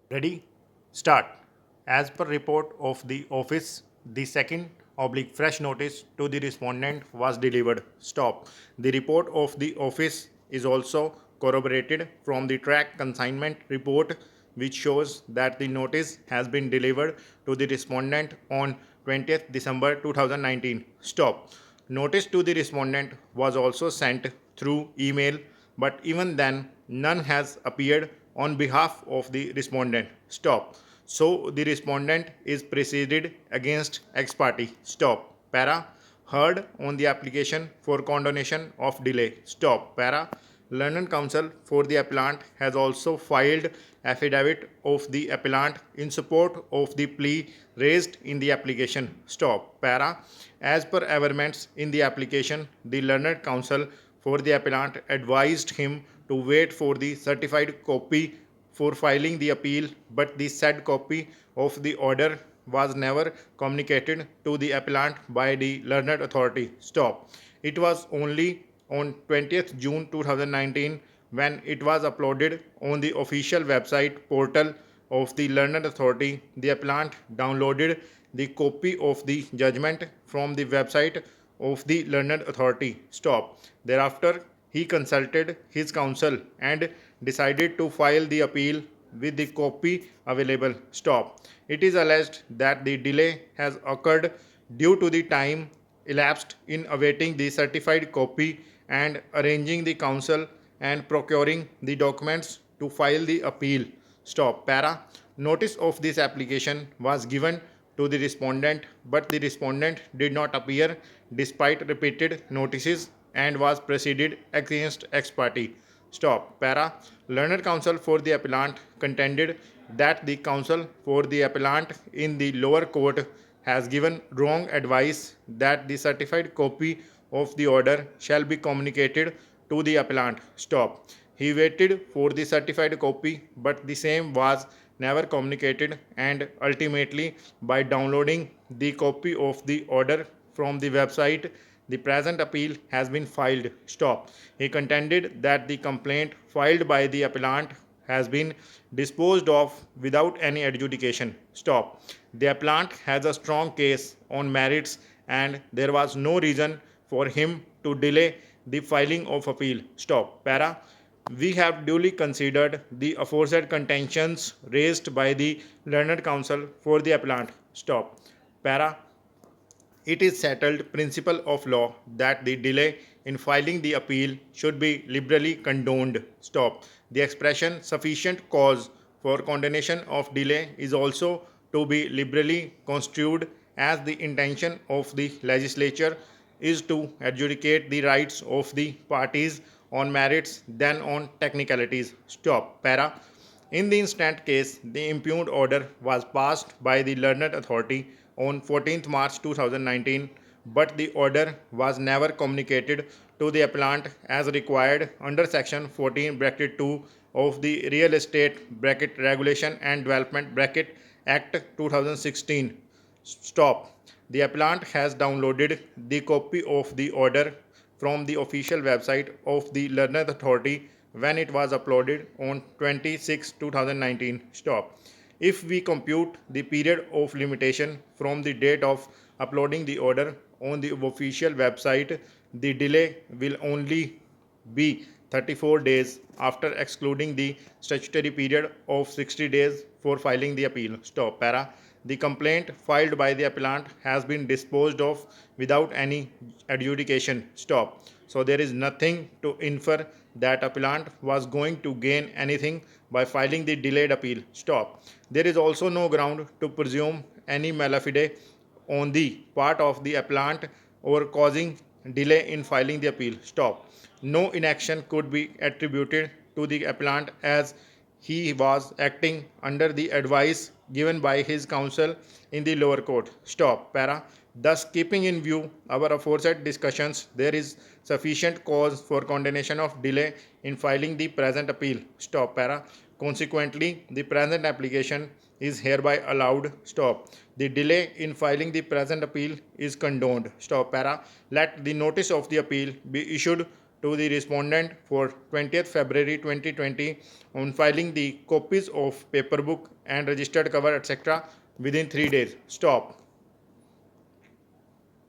Ready? Start. As per report of the office, the second oblique fresh notice to the respondent was delivered. Stop. The report of the office is also corroborated from the track consignment report, which shows that the notice has been delivered to the respondent on 20th December 2019. Stop. Notice to the respondent was also sent through email, but even then, none has appeared on behalf of the respondent. Stop. So the respondent is proceeded against ex parte. Stop. Para. Heard on the application for condonation of delay. Stop. Para. Learned counsel for the appellant has also filed affidavit of the appellant in support of the plea raised in the application. Stop. Para. As per averments in the application, the learned counsel for the appellant advised him to wait for the certified copy for filing the appeal, but the said copy of the order was never communicated to the appellant by the learned authority. Stop. It was only on 20th June 2019 when it was uploaded on the official website portal of the learned authority. The appellant downloaded the copy of the judgment from the website of the learned authority. Stop. Thereafter, he consulted his counsel and decided to file the appeal with the copy available. Stop. It is alleged that the delay has occurred due to the time elapsed in awaiting the certified copy and arranging the counsel and procuring the documents to file the appeal. Stop. Para. Notice of this application was given to the respondent, but the respondent did not appear despite repeated notices and was proceeded against ex parte. Stop. Para. Learned counsel for the appellant contended that the counsel for the appellant in the lower court has given wrong advice that the certified copy of the order shall be communicated to the appellant. Stop. He waited for the certified copy, but the same was never communicated, and ultimately, by downloading the copy of the order from the website, the present appeal has been filed. Stop. He contended that the complaint filed by the appellant has been disposed of without any adjudication. Stop. The appellant has a strong case on merits and there was no reason for him to delay the filing of appeal. Stop. Para. We have duly considered the aforesaid contentions raised by the learned counsel for the appellant. Stop. Para. It is settled principle of law that the delay in filing the appeal should be liberally condoned. Stop. The expression sufficient cause for condonation of delay is also to be liberally construed as the intention of the legislature is to adjudicate the rights of the parties on merits than on technicalities. Stop. Para. In the instant case, the impugned order was passed by the learned authority on 14th March 2019, but the order was never communicated to the appellant as required under Section 14(2) of the Real Estate Regulation and Development Act 2016. Stop. The appellant has downloaded the copy of the order from the official website of the learned authority when it was uploaded on 26/2019. Stop. If we compute the period of limitation from the date of uploading the order on the official website, the delay will only be 34 days after excluding the statutory period of 60 days for filing the appeal. Stop. Para. The complaint filed by the appellant has been disposed of without any adjudication. Stop. So there is nothing to infer that appellant was going to gain anything by filing the delayed appeal. Stop. There is also no ground to presume any malafide on the part of the appellant or causing delay in filing the appeal. Stop. No inaction could be attributed to the appellant as he was acting under the advice given by his counsel in the lower court. Stop. Para. Thus, keeping in view our aforesaid discussions, there is sufficient cause for condonation of delay in filing the present appeal. Stop. Para. Consequently, the present application is hereby allowed. Stop. The delay in filing the present appeal is condoned. Stop. Para. Let the notice of the appeal be issued to the respondent for 20th February 2020 on filing the copies of paper book and registered cover etc. within 3 days. Stop.